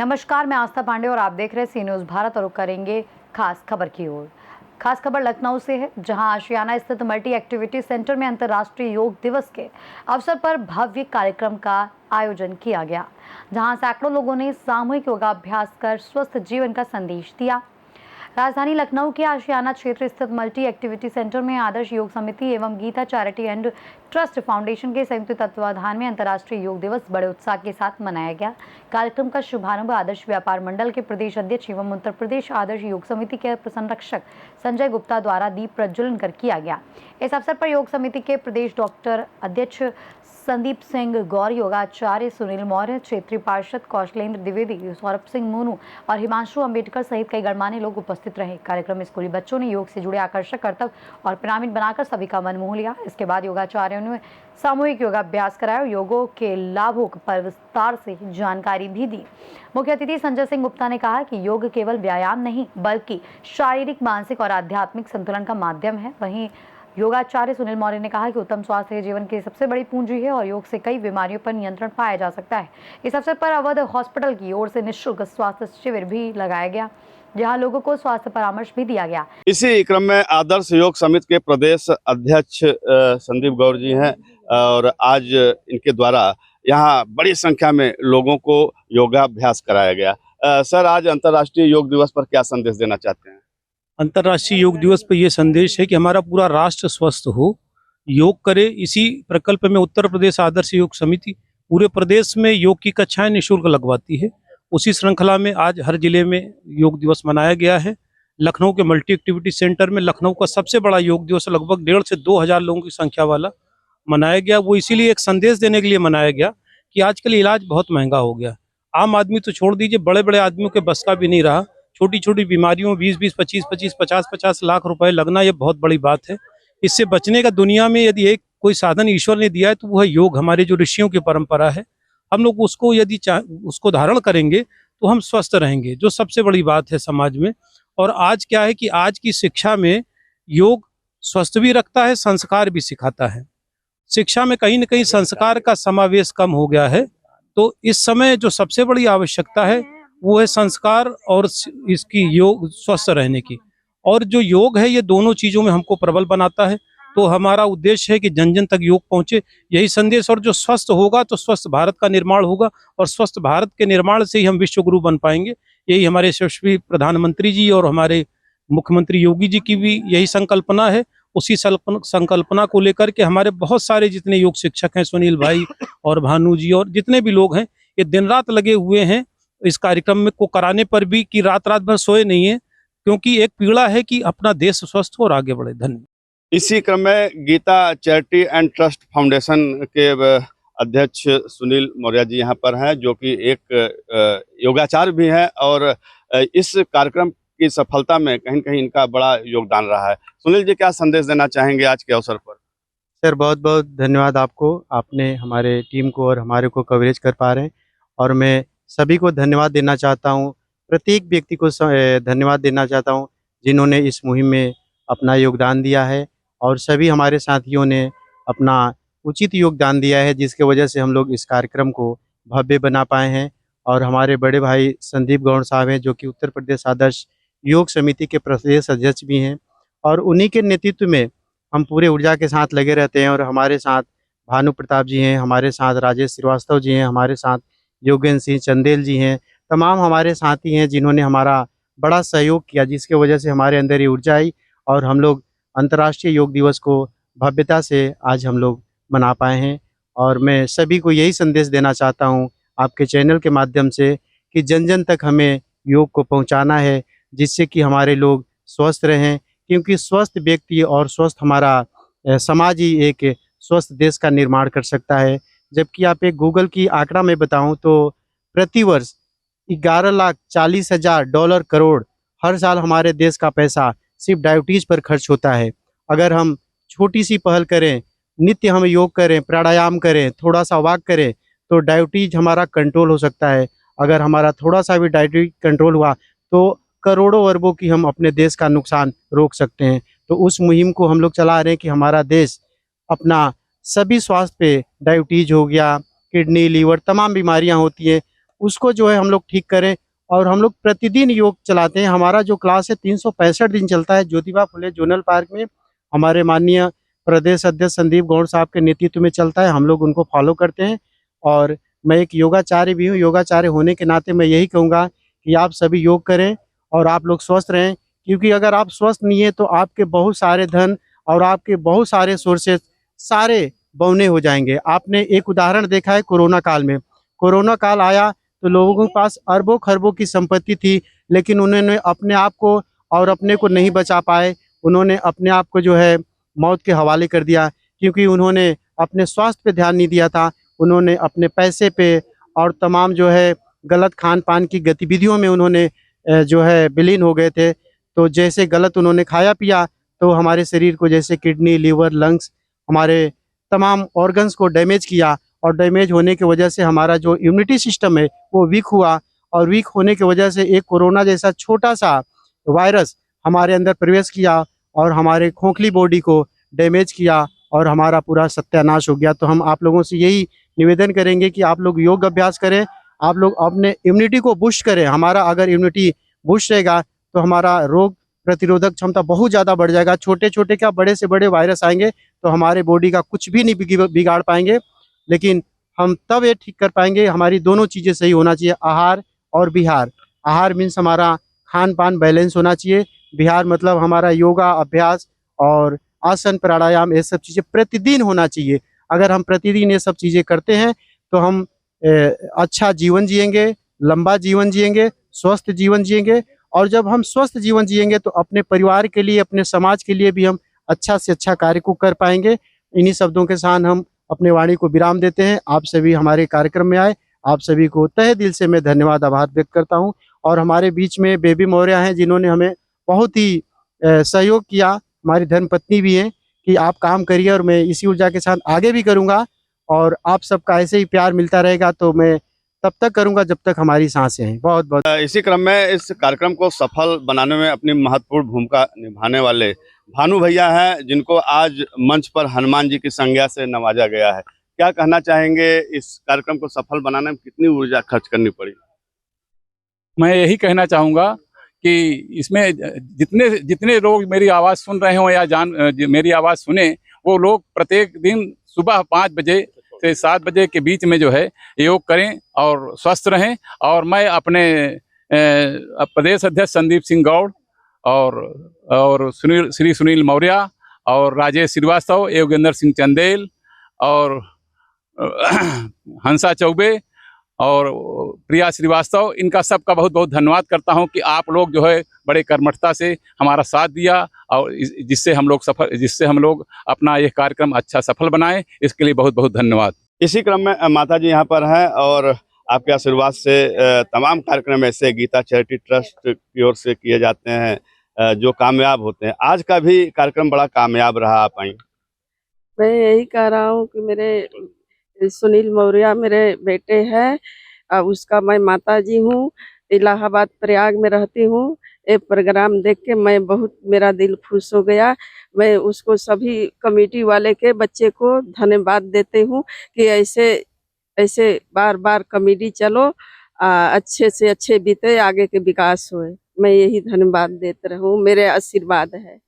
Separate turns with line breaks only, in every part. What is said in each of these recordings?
नमस्कार, मैं आस्था पांडे और आप देख रहे हैं सी न्यूज़ भारत और रुक करेंगे खास खबर की ओर। खास खबर लखनऊ से है, जहां आशियाना स्थित मल्टी एक्टिविटी सेंटर में अंतर्राष्ट्रीय योग दिवस के अवसर पर भव्य कार्यक्रम का आयोजन किया गया, जहां सैकड़ों लोगों ने सामूहिक योगाभ्यास कर स्वस्थ जीवन का संदेश दिया। राजधानी लखनऊ के आशियाना क्षेत्र स्थित मल्टी एक्टिविटी सेंटर में आदर्श योग समिति एवं Gita charity and trust foundation के संयुक्त तत्वाधान में अंतर्राष्ट्रीय योग दिवस बड़े उत्साह के साथ मनाया गया। कार्यक्रम का शुभारंभ आदर्श व्यापार मंडल के प्रदेश अध्यक्ष एवं उत्तर प्रदेश आदर्श योग समिति के संरक्षक संजय गुप्ता द्वारा दीप प्रज्वलन कर किया गया। इस अवसर पर योग समिति के प्रदेश डॉक्टर अध्यक्ष संदीप सिंह गौर, योगाचार्य सुनील मौर्य, क्षेत्रीय पार्षद कौशलेंद्र द्विवेदी, सौरभ सिंह मोनू और हिमांशु अंबेडकर सहित कई गणमान्य लोग उपस्थित रहे। कार्यक्रम में स्कूली बच्चों ने योग से जुड़े आकर्षक करतब और पिरामिड बनाकर सभी का मन मोह लिया। इसके बाद योगाचार्यों ने सामूहिक योगाभ्यास कराया और योगों के लाभों पर विस्तार से जानकारी भी दी। मुख्य अतिथि संजय सिंह गुप्ता ने कहा कि योग केवल व्यायाम नहीं बल्कि शारीरिक, मानसिक और आध्यात्मिक संतुलन का माध्यम है। वहीं योगाचार्य सुनील मौर्य ने कहा कि उत्तम स्वास्थ्य जीवन की सबसे बड़ी पूंजी है और योग से कई बीमारियों पर नियंत्रण पाया जा सकता है। इस अवसर पर अवध हॉस्पिटल की ओर से निःशुल्क स्वास्थ्य शिविर भी लगाया गया, जहां लोगों को स्वास्थ्य परामर्श भी दिया गया।
इसी क्रम में आदर्श योग समिति के प्रदेश अध्यक्ष संदीप गौर जी हैं और आज इनके द्वारा यहाँ बड़ी संख्या में लोगों को योगाभ्यास कराया गया। सर, आज अंतर्राष्ट्रीय योग दिवस पर क्या संदेश देना चाहते हैं?
अंतर्राष्ट्रीय योग दिवस पर यह संदेश है कि हमारा पूरा राष्ट्र स्वस्थ हो, योग करे। इसी प्रकल्प में उत्तर प्रदेश आदर्श योग समिति पूरे प्रदेश में योग की कक्षाएं निःशुल्क लगवाती है। उसी श्रृंखला में आज हर जिले में योग दिवस मनाया गया है। लखनऊ के मल्टी एक्टिविटी सेंटर में लखनऊ का सबसे बड़ा योग दिवस लगभग 1,500 से 2,000 लोगों की संख्या वाला मनाया गया। वो इसीलिए एक संदेश देने के लिए मनाया गया कि आजकल इलाज बहुत महंगा हो गया। आम आदमी तो छोड़ दीजिए, बड़े बड़े आदमियों के बस का भी नहीं रहा। छोटी छोटी बीमारियों 20-20, 25-25, 50-50 लाख रुपए लगना ये बहुत बड़ी बात है। इससे बचने का दुनिया में यदि एक कोई साधन ईश्वर ने दिया है तो वो है योग। हमारे जो ऋषियों की परंपरा है, हम लोग उसको यदि उसको धारण करेंगे तो हम स्वस्थ रहेंगे, जो सबसे बड़ी बात है समाज में। और आज क्या है कि आज की शिक्षा में योग स्वस्थ भी रखता है, संस्कार भी सिखाता है। शिक्षा में कहीं न कहीं संस्कार का समावेश कम हो गया है, तो इस समय जो सबसे बड़ी आवश्यकता है वो है संस्कार और इसकी योग स्वस्थ रहने की। और जो योग है ये दोनों चीजों में हमको प्रबल बनाता है। तो हमारा उद्देश्य है कि जन जन तक योग पहुंचे, यही संदेश। और जो स्वस्थ होगा तो स्वस्थ भारत का निर्माण होगा और स्वस्थ भारत के निर्माण से ही हम विश्व गुरु बन पाएंगे। यही हमारे यशस्वी प्रधानमंत्री जी और हमारे मुख्यमंत्री योगी जी की भी यही संकल्पना है। उसी संकल्पना को लेकर के हमारे बहुत सारे जितने योग शिक्षक हैं, सुनील भाई और भानु जी और जितने भी लोग हैं, ये दिन रात लगे हुए हैं इस कार्यक्रम में को कराने पर भी, कि रात रात भर सोए नहीं है, क्योंकि एक पीड़ा है कि अपना देश स्वस्थ हो और आगे बढ़े। धन्यवाद।
इसी क्रम में Gita charity and trust foundation के अध्यक्ष सुनील मौर्य जी यहाँ पर हैं, जो कि एक योगाचार्य भी हैं और इस कार्यक्रम की सफलता में कहीं न कहीं इनका बड़ा योगदान रहा है। सुनील जी, क्या संदेश देना चाहेंगे आज के अवसर पर?
सर, बहुत बहुत धन्यवाद आपको। आपने हमारे टीम को और हमारे को कवरेज कर पा रहे हैं और मैं सभी को धन्यवाद देना चाहता हूँ। प्रत्येक व्यक्ति को धन्यवाद देना चाहता हूँ जिन्होंने इस मुहिम में अपना योगदान दिया है और सभी हमारे साथियों ने अपना उचित योगदान दिया है, जिसके वजह से हम लोग इस कार्यक्रम को भव्य बना पाए हैं। और हमारे बड़े भाई संदीप गौड़ साहब हैं, जो कि उत्तर प्रदेश आदर्श योग समिति के प्रदेश अध्यक्ष भी हैं, और उन्हीं के नेतृत्व में हम पूरे ऊर्जा के साथ लगे रहते हैं। और हमारे साथ भानु प्रताप जी हैं, हमारे साथ राजेश श्रीवास्तव जी हैं, हमारे साथ योगेंद्र सिंह चंदेल जी हैं, तमाम हमारे साथी हैं जिन्होंने हमारा बड़ा सहयोग किया, जिसके वजह से हमारे अंदर ये ऊर्जा आई और हम लोग अंतर्राष्ट्रीय योग दिवस को भव्यता से आज हम लोग मना पाए हैं। और मैं सभी को यही संदेश देना चाहता हूँ आपके चैनल के माध्यम से कि जन जन तक हमें योग को पहुँचाना है, जिससे कि हमारे लोग स्वस्थ रहें, क्योंकि स्वस्थ व्यक्ति और स्वस्थ हमारा समाज ही एक स्वस्थ देश का निर्माण कर सकता है। जबकि आप एक गूगल की आंकड़ा में बताऊं तो प्रतिवर्ष 11,40,000 डॉलर करोड़ हर साल हमारे देश का पैसा सिर्फ डायबिटीज पर खर्च होता है। अगर हम छोटी सी पहल करें, नित्य हम योग करें, प्राणायाम करें, थोड़ा सा वॉक करें, तो डायबिटीज हमारा कंट्रोल हो सकता है। अगर हमारा थोड़ा सा भी डायबिटीज कंट्रोल हुआ तो करोड़ों अरबों की हम अपने देश का नुकसान रोक सकते हैं। तो उस मुहिम को हम लोग चला रहे हैं कि हमारा देश अपना सभी स्वास्थ्य पे, डायबिटीज हो गया, किडनी, लीवर, तमाम बीमारियां होती हैं, उसको जो है हम लोग ठीक करें। और हम लोग प्रतिदिन योग चलाते हैं। हमारा जो क्लास है 365 दिन चलता है ज्योतिबा फुले जोनल पार्क में। हमारे माननीय प्रदेश अध्यक्ष संदीप गौड़ साहब के नेतृत्व में चलता है। हम लोग उनको फॉलो करते हैं। और मैं एक योगाचार्य भी हूँ। योगाचार्य होने के नाते मैं यही कहूँगा कि आप सभी योग करें और आप लोग स्वस्थ रहें, क्योंकि अगर आप स्वस्थ नहीं है तो आपके बहुत सारे धन और आपके बहुत सारे सोर्सेस सारे बौने हो जाएंगे। आपने एक उदाहरण देखा है कोरोना काल में। कोरोना काल आया तो लोगों के पास अरबों खरबों की संपत्ति थी, लेकिन उन्होंने अपने आप को और अपने को नहीं बचा पाए। उन्होंने अपने आप को जो है मौत के हवाले कर दिया, क्योंकि उन्होंने अपने स्वास्थ्य पे ध्यान नहीं दिया था। उन्होंने अपने पैसे पे और तमाम जो है गलत खान पान की गतिविधियों में उन्होंने जो है विलीन हो गए थे। तो जैसे गलत उन्होंने खाया पिया तो हमारे शरीर को जैसे किडनी, लीवर, लंग्स, हमारे तमाम ऑर्गन्स को डैमेज किया। और डैमेज होने की वजह से हमारा जो इम्यूनिटी सिस्टम है वो वीक हुआ। और वीक होने की वजह से एक कोरोना जैसा छोटा सा वायरस हमारे अंदर प्रवेश किया और हमारे खोखली बॉडी को डैमेज किया और हमारा पूरा सत्यानाश हो गया। तो हम आप लोगों से यही निवेदन करेंगे कि आप लोग योग अभ्यास करें, आप लोग अपने इम्यूनिटी को बूस्ट करें। हमारा अगर इम्यूनिटी बूस्ट रहेगा तो हमारा रोग प्रतिरोधक क्षमता बहुत ज़्यादा बढ़ जाएगा। छोटे छोटे क्या बड़े से बड़े वायरस आएंगे तो हमारे बॉडी का कुछ भी नहीं बिगाड़ पाएंगे। लेकिन हम तब ये ठीक कर पाएंगे, हमारी दोनों चीज़ें सही होना चाहिए, आहार और विहार। आहार मीन्स हमारा खान पान बैलेंस होना चाहिए। विहार मतलब हमारा योगा अभ्यास और आसन प्राणायाम, ये सब चीज़ें प्रतिदिन होना चाहिए। अगर हम प्रतिदिन ये सब चीज़ें करते हैं तो हम अच्छा जीवन जिएंगे, लंबा जीवन जिएंगे, स्वस्थ जीवन जिएंगे। और जब हम स्वस्थ जीवन जिएंगे तो अपने परिवार के लिए, अपने समाज के लिए भी हम अच्छा से अच्छा कार्य को कर पाएंगे। इन्हीं शब्दों के साथ हम अपने वाणी को विराम देते हैं। आप सभी हमारे कार्यक्रम में आए, आप सभी को तहे दिल से मैं धन्यवाद आभार व्यक्त करता हूं। और हमारे बीच में बेबी मौर्य हैं जिन्होंने हमें बहुत ही सहयोग किया। हमारी धर्मपत्नी भी हैं कि आप काम करिए और मैं इसी ऊर्जा के साथ आगे भी करूंगा और आप सबका ऐसे ही प्यार मिलता रहेगा तो मैं तब तक करूंगा जब तक हमारी सांसें हैं। बहुत बहुत
इसी क्रम में इस कार्यक्रम को सफल बनाने में अपनी महत्वपूर्ण भूमिका निभाने वाले भानु भैया हैं, जिनको आज मंच पर हनुमान जी की संज्ञा से नवाजा गया है। क्या कहना चाहेंगे, इस कार्यक्रम को सफल बनाने में कितनी ऊर्जा खर्च करनी पड़ी?
मैं यही कहना चाहूँगा कि इसमें जितने जितने लोग मेरी आवाज़ सुन रहे हों या मेरी आवाज़ सुने, वो लोग प्रत्येक दिन सुबह 5 बजे से 7 बजे के बीच में जो है योग करें और स्वस्थ रहें। और मैं अपने प्रदेश अध्यक्ष संदीप सिंह गौड़ और श्री सुनील मौर्य और राजेश श्रीवास्तव, योगेंद्र सिंह चंदेल और हंसा चौबे और प्रिया श्रीवास्तव, इनका सबका बहुत बहुत धन्यवाद करता हूं कि आप लोग जो है बड़े कर्मठता से हमारा साथ दिया और जिससे हम लोग अपना यह कार्यक्रम अच्छा सफल बनाएं। इसके लिए बहुत बहुत धन्यवाद।
इसी क्रम में माता जी यहाँ पर हैं और आपके आशीर्वाद से तमाम कार्यक्रम ऐसे गीता चैरिटी ट्रस्ट की ओर से किए जाते हैं जो कामयाब होते हैं। आज का भी कार्यक्रम बड़ा कामयाब रहा। आप आई।
मैं यही कह रहा हूँ कि मेरे सुनील मौर्य मेरे बेटे हैं, उसका मैं माता जी हूँ, इलाहाबाद प्रयाग में रहती हूँ। ये प्रोग्राम देख के मैं बहुत, मेरा दिल खुश हो गया। मैं उसको सभी कमेटी वाले के बच्चे को धन्यवाद देती हूँ कि ऐसे बार बार कमेटी चलो, अच्छे से अच्छे बीते, आगे के विकास होए। मैं यही धन्यवाद देते रहूँ, मेरे आशीर्वाद है।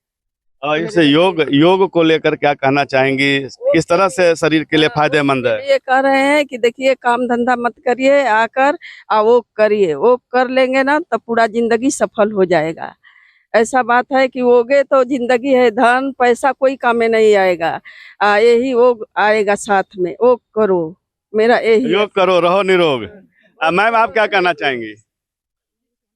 और इस योग को लेकर क्या कहना चाहेंगी, किस तरह से शरीर के लिए फायदेमंद है?
ये कह रहे हैं कि देखिए काम धंधा मत करिए, आकर वो करिए, वो कर लेंगे ना तो पूरा जिंदगी सफल हो जाएगा। ऐसा बात है कि वोगे तो जिंदगी है, धन पैसा कोई काम में नहीं आएगा, यही वो आएगा साथ में। वो करो, मेरा यही
योग करो, रहो निरोग। मैम आप क्या कहना चाहेंगी?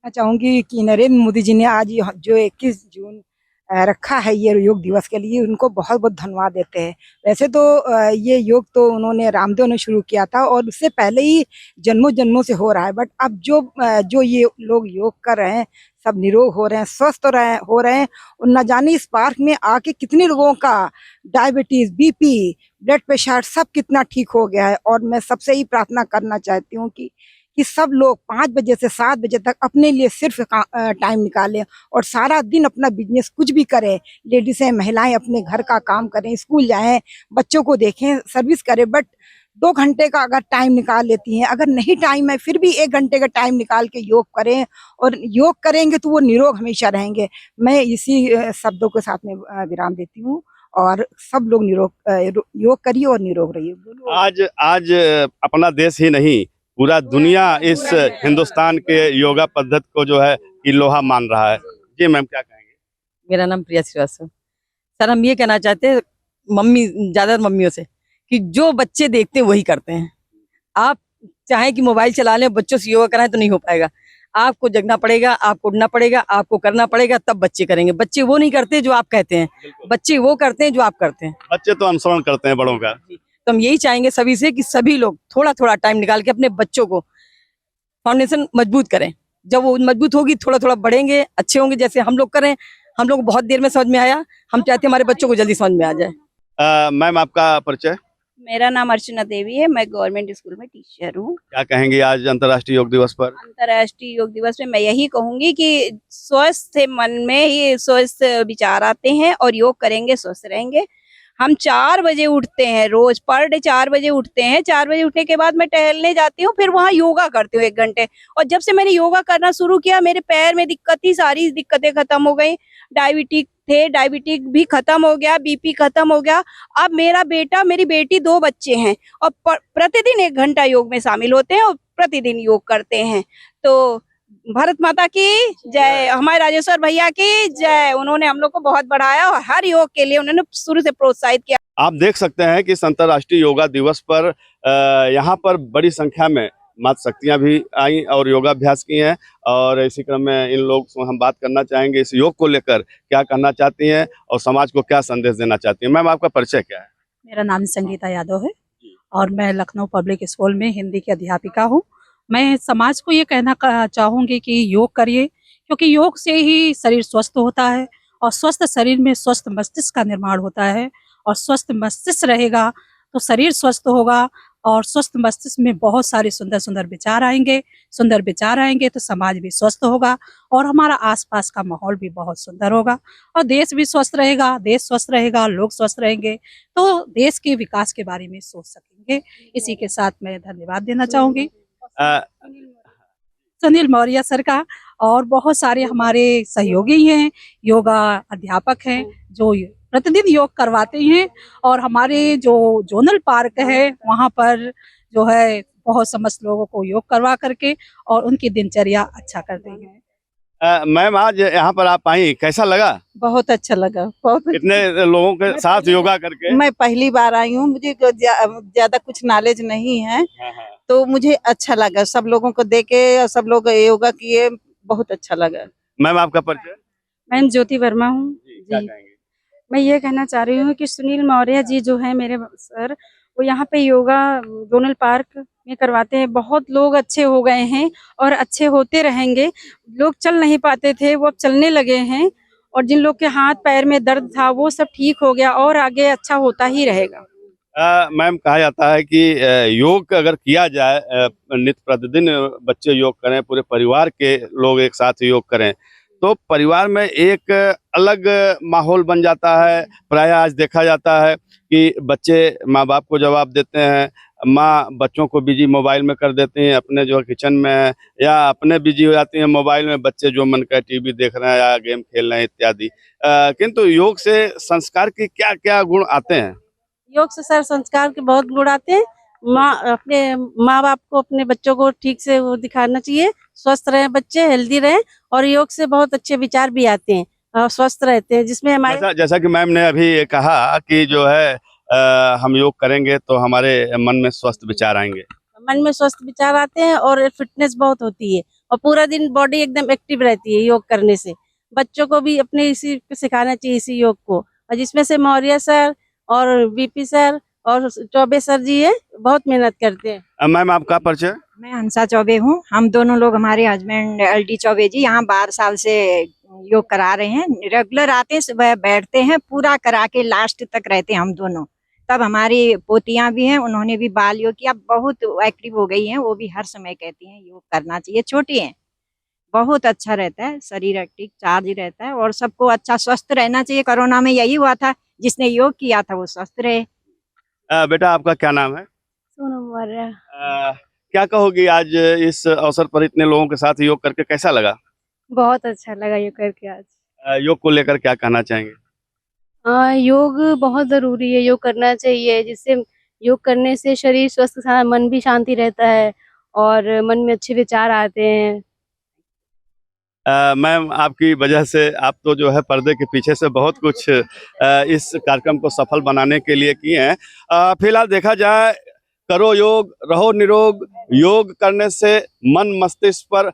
मैं चाहूंगी कि नरेंद्र मोदी जी ने आज जो 21 जून रखा है ये योग दिवस के लिए, उनको बहुत बहुत धन्यवाद देते हैं। वैसे तो ये योग तो उन्होंने रामदेव ने शुरू किया था और उससे पहले ही जन्मों जन्मों से हो रहा है। बट अब जो ये लोग योग कर रहे हैं, सब निरोग हो रहे हैं, स्वस्थ हो रहे हैं। और न जाने इस पार्क में आके कितने लोगों का डायबिटीज, बीपी, ब्लड प्रेशर सब कितना ठीक हो गया है। और मैं सबसे ही प्रार्थना करना चाहती हूँ कि सब लोग 5 बजे से 7 बजे तक अपने लिए सिर्फ टाइम निकालें और सारा दिन अपना बिजनेस कुछ भी करें। लेडीज़ हैं, महिलाएं अपने घर का काम करें, स्कूल जाएं, बच्चों को देखें, सर्विस करें, बट 2 घंटे का अगर टाइम निकाल लेती हैं, अगर नहीं टाइम है फिर भी 1 घंटे का टाइम निकाल के योग करें और योग करेंगे तो वो निरोग हमेशा रहेंगे। मैं इसी शब्दों के साथ में विराम देती हूँ और सब लोग योग करिए और निरोग रहिए। बोलो।
आज आज अपना देश ही नहीं, पूरा दुनिया इस हिंदुस्तान के योगा पद्धति को जो है कि लोहा मान रहा है। जी मैम, क्या कहेंगे?
मेरा नाम प्रिया श्रीवास्तव। सर, हम ये कहना चाहते हैं ज्यादातर मम्मियों से कि जो बच्चे देखते हैं वही करते हैं। आप चाहें कि मोबाइल चला लें, बच्चों से योगा कराएं तो नहीं हो पाएगा। आपको जगना पड़ेगा, आपको उठना पड़ेगा, आपको करना पड़ेगा, तब बच्चे करेंगे। बच्चे वो नहीं करते जो आप कहते हैं, बच्चे वो करते हैं जो आप करते हैं।
बच्चे तो अनुसरण करते हैं बड़ों का।
तो हम यही चाहेंगे सभी से कि सभी लोग थोड़ा थोड़ा टाइम निकाल के अपने बच्चों को फाउंडेशन मजबूत करें। जब वो मजबूत होगी, थोड़ा थोड़ा बढ़ेंगे, अच्छे होंगे। जैसे हम लोग करें, हम लोग बहुत देर में समझ में आया, हम चाहते हैं हमारे बच्चों को जल्दी समझ में आ जाए।
मैम, आपका परिचय?
मेरा नाम अर्चना देवी है। मैं गवर्नमेंट स्कूल में टीचर हूँ।
क्या कहेंगे आज अंतर्राष्ट्रीय योग दिवस पर?
अंतर्राष्ट्रीय योग दिवस में मैं यही कहूंगी कि स्वस्थ मन में ही स्वस्थ विचार आते हैं और योग करेंगे स्वस्थ रहेंगे। हम 4 बजे उठते हैं, रोज पर डे 4 बजे उठते हैं। 4 बजे उठने के बाद मैं टहलने जाती हूँ, फिर वहाँ योगा करती हूँ 1 घंटे। और जब से मैंने योगा करना शुरू किया, मेरे पैर में सारी दिक्कतें खत्म हो गई। डायबिटिक भी खत्म हो गया, बीपी खत्म हो गया। अब मेरा बेटा, मेरी बेटी, 2 बच्चे हैं और प्रतिदिन 1 घंटा योग में शामिल होते हैं और प्रतिदिन योग करते हैं। तो भारत माता की जय, हमारे राजेश्वर भैया की जय। उन्होंने हम लोग को बहुत बढ़ाया और हर योग के लिए उन्होंने शुरू से प्रोत्साहित किया।
आप देख सकते हैं कि इस अंतर्राष्ट्रीय योगा दिवस पर यहाँ पर बड़ी संख्या में माता शक्तियाँ भी आई और योगाभ्यास की हैं। और इसी क्रम में इन लोग से हम बात करना चाहेंगे, इस योग को लेकर क्या कहना चाहती हैं और समाज को क्या संदेश देना चाहती हैं। मैम, आपका परिचय क्या है?
मेरा नाम संगीता यादव है और मैं लखनऊ पब्लिक स्कूल में हिंदी की अध्यापिका हूँ। मैं समाज को ये कहना चाहूँगी कि योग करिए, क्योंकि योग से ही शरीर स्वस्थ होता है और स्वस्थ शरीर में स्वस्थ मस्तिष्क का निर्माण होता है। और स्वस्थ मस्तिष्क रहेगा तो शरीर स्वस्थ होगा और स्वस्थ मस्तिष्क में बहुत सारे सुंदर सुंदर विचार आएंगे। सुंदर विचार आएंगे तो समाज भी स्वस्थ होगा और हमारा आसपास का माहौल भी बहुत सुंदर होगा और देश भी स्वस्थ रहेगा। देश स्वस्थ रहेगा, लोग स्वस्थ रहेंगे तो देश के विकास के बारे में सोच सकेंगे। इसी के साथ मैं धन्यवाद देना चाहूँगी सुनील मौर्य सर का, और बहुत सारे हमारे सहयोगी हैं, योगा अध्यापक हैं जो प्रतिदिन योग करवाते हैं। और हमारे जो जोनल पार्क है वहाँ पर जो है बहुत समस्त लोगों को योग करवा करके और उनकी दिनचर्या अच्छा कर दी है।
मैम, आज यहाँ पर आप आई, कैसा लगा?
बहुत अच्छा लगा। बहुत
इतने लोगों के साथ योगा करके?
मैं पहली बार आई हूँ, मुझे ज्यादा कुछ नॉलेज नहीं है, तो मुझे अच्छा लगा सब लोगों को देखे और सब लोग योगा किए, बहुत अच्छा लगा।
मैम, आपका परिचय?
मैं ज्योति वर्मा हूँ
क्या
जी।
कहेंगे?
मैं ये कहना चाह रही हूँ कि सुनील मौर्य जी जो है मेरे सर, वो यहाँ पे योगा जोनल पार्क में करवाते हैं। बहुत लोग अच्छे हो गए हैं और अच्छे होते रहेंगे। लोग चल नहीं पाते थे, वो अब चलने लगे हैं और जिन लोग के हाथ पैर में दर्द था वो सब ठीक हो गया और आगे अच्छा होता ही रहेगा।
मैम, कहा जाता है कि योग अगर किया जाए, नित्य प्रतिदिन बच्चे योग करें, पूरे परिवार के लोग एक साथ योग करें तो परिवार में एक अलग माहौल बन जाता है। प्राय आज देखा जाता है कि बच्चे माँ बाप को जवाब देते हैं, माँ बच्चों को बिजी मोबाइल में कर देती हैं, अपने जो किचन में या अपने बिजी हो जाती हैं मोबाइल में, बच्चे जो मन का टीवी देख रहे हैं या गेम खेल रहे हैं इत्यादि। किंतु योग से संस्कार की क्या क्या गुण आते हैं?
योग से सर संस्कार के बहुत गुण आते हैं। अपने माँ बाप को अपने बच्चों को ठीक से वो दिखाना चाहिए, स्वस्थ रहे बच्चे, हेल्दी रहे और योग से बहुत अच्छे विचार भी आते हैं और स्वस्थ रहते हैं, जिसमें हमारे
जैसा कि मैम ने अभी कहा कि जो है हम योग करेंगे तो हमारे मन में स्वस्थ विचार आएंगे,
मन में स्वस्थ विचार आते हैं और फिटनेस बहुत होती है और पूरा दिन बॉडी एकदम एक्टिव रहती है योग करने से। बच्चों को भी अपने इसी पे सिखाना चाहिए, इसी योग को, और जिसमें से मौर्य सर और बीपी सर और चौबे सर जी है, बहुत मेहनत करते हैं।
मैम, आपका परिचय?
मैं हंसा चौबे हूँ। हम दोनों लोग, हमारे हस्बैंड LD चौबे जी यहाँ 12 साल से योग करा रहे हैं। रेगुलर आते हैं, सुबह बैठते हैं, पूरा करा के लास्ट तक रहते हैं हम दोनों। तब हमारी पोतियां भी हैं, उन्होंने भी बाल योग किया, बहुत एक्टिव हो गई हैं। वो भी हर समय कहती हैं योग करना चाहिए, छोटी हैं, बहुत अच्छा रहता है, शरीर एक्टिव चार्ज रहता है और सबको अच्छा स्वस्थ रहना चाहिए। कोरोना में यही हुआ था, जिसने योग किया था वो स्वस्थ रहे।
बेटा, आपका क्या नाम है?
मौर्य।
क्या कहोगी आज इस अवसर पर इतने लोगों के साथ योग करके कैसा लगा?
बहुत अच्छा लगा ये करके आज।
योग को लेकर क्या कहना चाहेंगे?
योग बहुत ज़रूरी है, योग करना चाहिए, जिससे योग करने से शरीर स्वस्थ के साथ मन भी शांति रहता है और मन में अच्छे विचार आते हैं।
मैम, आपकी वजह से आप तो जो है पर्दे के पीछे से बहुत कुछ इस कार्यक्रम को सफल बनाने के लिए किए हैं। फिलहाल देखा जाए, करो योग, रहो निरोग। योग करने से मन मस्तिष्क पर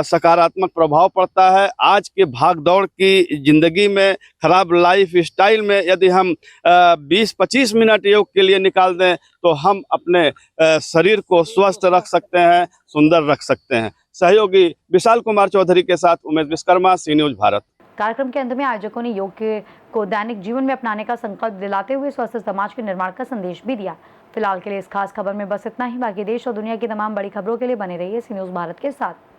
सकारात्मक प्रभाव पड़ता है। आज के भाग-दौड़ की ज़िंदगी में, खराब लाइफ स्टाइल में यदि हम 20-25 मिनट योग के लिए निकाल दें तो हम अपने शरीर को स्वस्थ रख सकते हैं, सुंदर रख सकते हैं। सहयोगी विशाल कुमार चौधरी के साथ उमेश विश्वकर्मा, सी न्यूज़ भारत।
कार्यक्रम के अंत में आयोजकों ने योग को दैनिक जीवन में अपनाने का संकल्प दिलाते हुए स्वस्थ समाज के निर्माण का संदेश भी दिया। फिलहाल के लिए इस खास खबर में बस इतना ही। बाकी देश और दुनिया की तमाम बड़ी खबरों के लिए बने रहिए सी न्यूज़ भारत के साथ।